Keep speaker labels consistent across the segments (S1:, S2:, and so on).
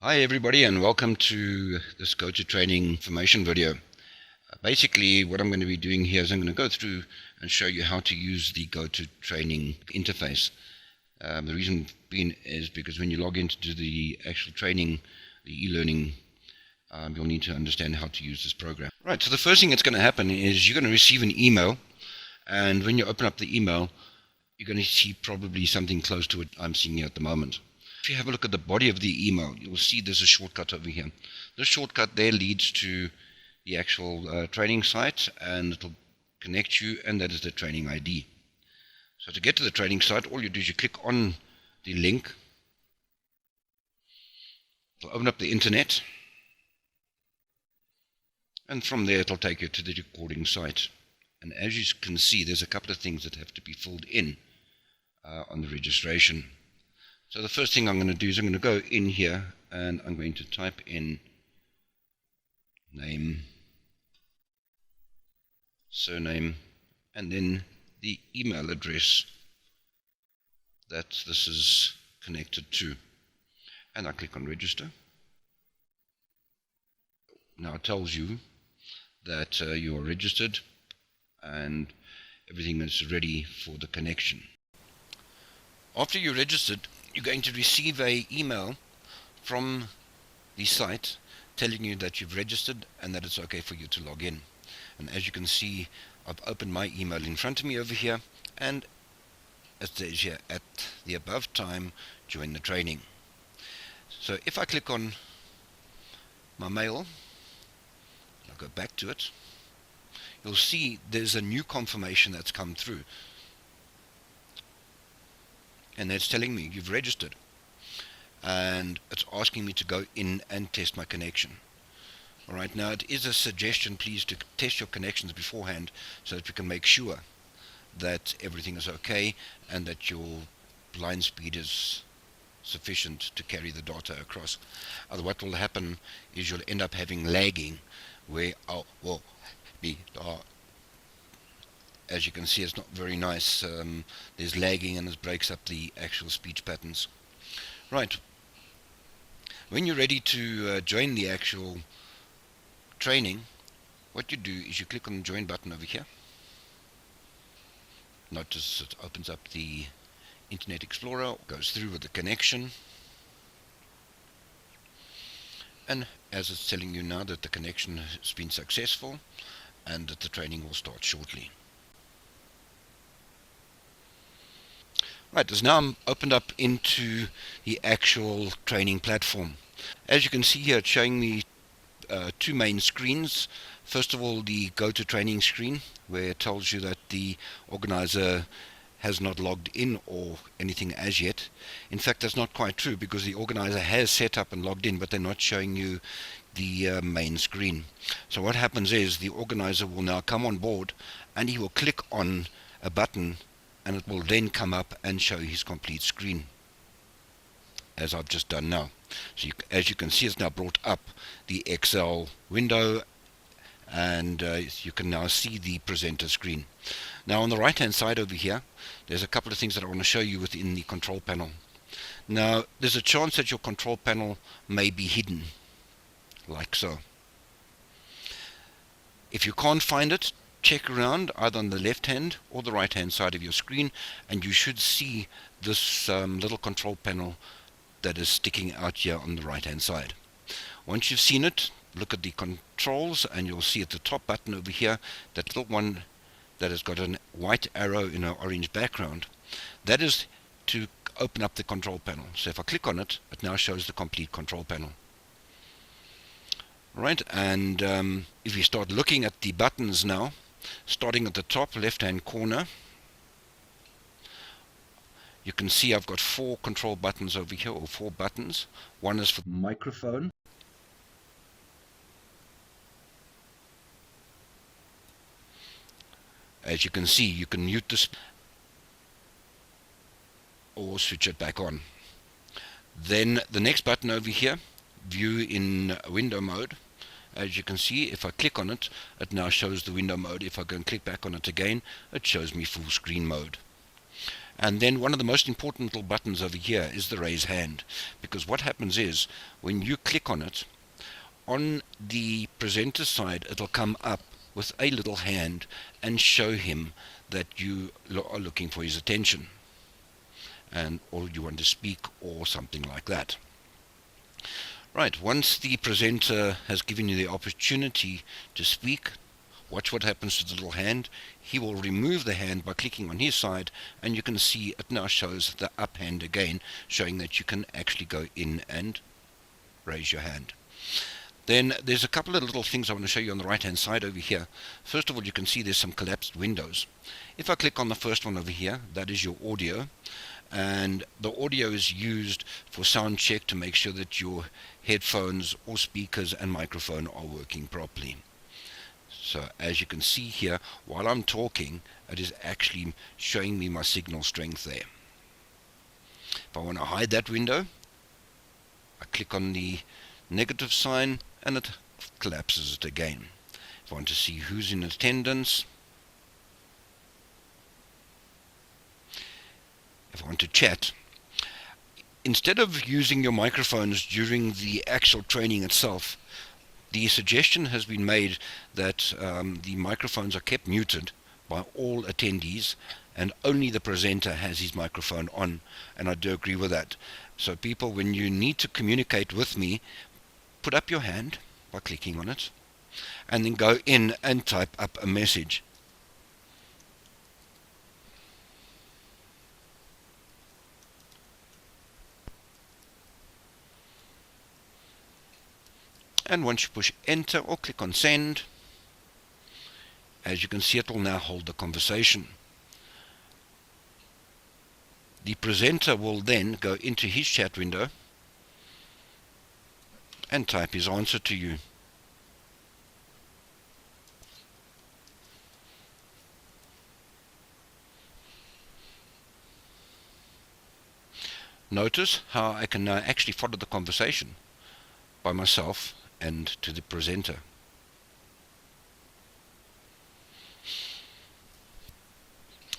S1: Hi everybody, and welcome to this goto training information video. Basically what I'm going to be doing here is I'm going to go through and show you how to use the goto training interface. The reason being is because when you log into the actual training, the e-learning, you'll need to understand how to use this program. Right, so the first thing that's going to happen is you're going to receive an email, and when you open up the email, you're going to see probably something close to what I'm seeing here at the moment. If you have a look at the body of the email, you'll see there's a shortcut over here. This shortcut there leads to the actual training site, and it'll connect you, and that is the training ID. So to get to the training site, all you do is you click on the link. It'll open up the internet, and from there it'll take you to the recording site. And as you can see, there's a couple of things that have to be filled in on the registration. So the first thing I'm going to do is I'm going to go in here and I'm going to type in name, surname, and then the email address that this is connected to. And I click on register. Now it tells you that you are registered and everything is ready for the connection. After you're registered, you're going to receive an email from the site telling you that you've registered and that it's okay for you to log in. And as you can see, I've opened my email in front of me over here, and it says here, at the above time, join the training. So if I click on my mail, I'll go back to it, you'll see there's a new confirmation that's come through. And that's telling me you've registered, and it's asking me to go in and test my connection. Alright, now it is a suggestion, please, to test your connections beforehand so that we can make sure that everything is okay and that your line speed is sufficient to carry the data across. Otherwise what will happen is you'll end up having lagging where as you can see, it's not very nice. There's lagging and it breaks up the actual speech patterns. Right. When you're ready to join the actual training, what you do is you click on the join button over here. Notice it opens up the Internet Explorer, goes through with the connection. And as it's telling you now that the connection has been successful and that the training will start shortly. Right, it's now opened up into the actual training platform. As you can see here, it's showing me two main screens. First of all, the goto training screen, where it tells you that the organizer has not logged in or anything as yet. In fact, that's not quite true, because the organizer has set up and logged in, but they're not showing you the main screen. So what happens is the organizer will now come on board and he will click on a button, and it will then come up and show his complete screen, as I've just done now. So as you can see, it's now brought up the Excel window, and you can now see the presenter screen. Now on the right hand side over here, there's a couple of things that I want to show you within the control panel. Now there's a chance that your control panel may be hidden, like so. If you can't find it, check around either on the left hand or the right hand side of your screen, and you should see this little control panel that is sticking out here on the right hand side. Once you've seen it, look at the controls, and you'll see at the top button over here, that little one that has got a white arrow in an orange background. That is to open up the control panel. So if I click on it, it now shows the complete control panel. Right, and if you start looking at the buttons now, starting at the top left hand corner, you can see I've got 4 control buttons over here, or 4 buttons. One is for the microphone. As you can see, you can mute this or switch it back on. Then the next button over here, view in window mode. As you can see, if I click on it, it now shows the window mode. If I go and click back on it again, it shows me full screen mode. And then one of the most important little buttons over here is the raise hand, because what happens is when you click on it, on the presenter side it'll come up with a little hand and show him that you are looking for his attention, and or you want to speak or something like that. Right, once the presenter has given you the opportunity to speak, watch what happens to the little hand. He will remove the hand by clicking on his side, and you can see it now shows the up hand again, showing that you can actually go in and raise your hand. Then there's a couple of little things I want to show you on the right hand side over here. First of all, you can see there's some collapsed windows. If I click on the first one over here, that is your audio, and the audio is used for sound check to make sure that your headphones or speakers and microphone are working properly. So as you can see here, while I'm talking, it is actually showing me my signal strength there. If I want to hide that window, I click on the negative sign and it collapses it again. If I want to see who's in attendance, if I want to chat, instead of using your microphones during the actual training itself, the suggestion has been made that the microphones are kept muted by all attendees and only the presenter has his microphone on, and I do agree with that. So people, when you need to communicate with me, put up your hand by clicking on it and then go in and type up a message. And once you push enter or click on send, as you can see, it will now hold the conversation. The presenter will then go into his chat window and type his answer to you. Notice how I can now actually follow the conversation by myself and to the presenter.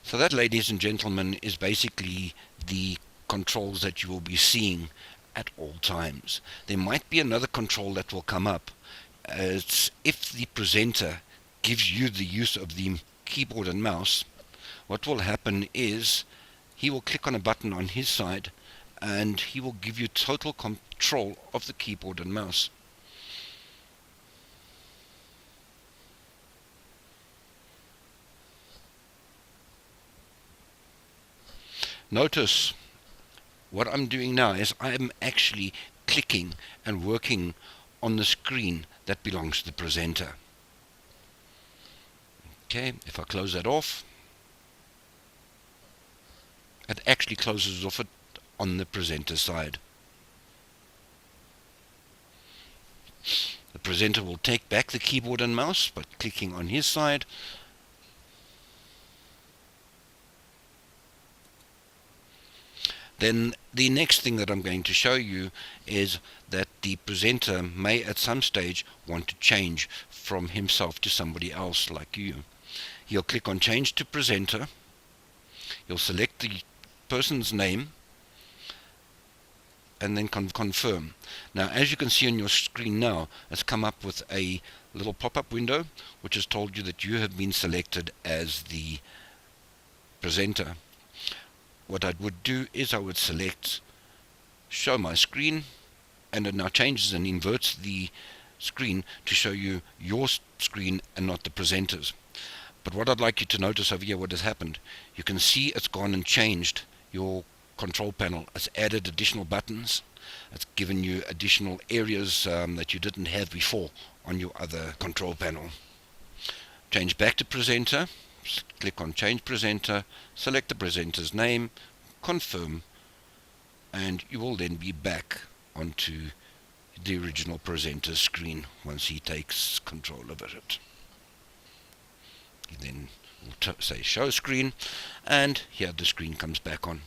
S1: So that, ladies and gentlemen, is basically the controls that you will be seeing at all times. There might be another control that will come up. It's if the presenter gives you the use of the keyboard and mouse, what will happen is he will click on a button on his side and he will give you total control of the keyboard and mouse. Notice what I'm doing now is I'm actually clicking and working on the screen that belongs to the presenter. Okay, if I close that off, it actually closes off it on the presenter side. The presenter will take back the keyboard and mouse by clicking on his side. Then the next thing that I'm going to show you is that the presenter may at some stage want to change from himself to somebody else like you. He'll click on change to presenter. You'll select the person's name and then confirm. Now, as you can see on your screen now, it's come up with a little pop-up window which has told you that you have been selected as the presenter. What I would do is I would select show my screen, and it now changes and inverts the screen to show you your screen and not the presenter's. But what I'd like you to notice over here, what has happened, you can see it's gone and changed your control panel. It's added additional buttons. It's given you additional areas that you didn't have before on your other control panel. Change back to presenter. Click on change presenter, select the presenter's name, confirm, and you will then be back onto the original presenter's screen once he takes control over it. He then will say show screen, and here the screen comes back on.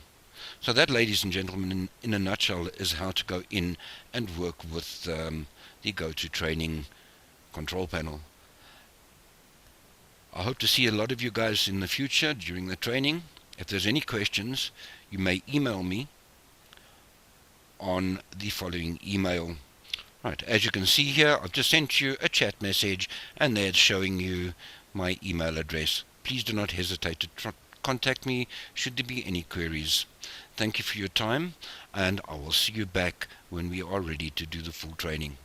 S1: So that, ladies and gentlemen, in a nutshell, is how to go in and work with the goto training control panel. I hope to see a lot of you guys in the future during the training, If there's any questions, you may email me on the following email. Right, as you can see here, I've just sent you a chat message, and there it's showing you my email address. Please do not hesitate to contact me should there be any queries. Thank you for your time, and I will see you back when we are ready to do the full training.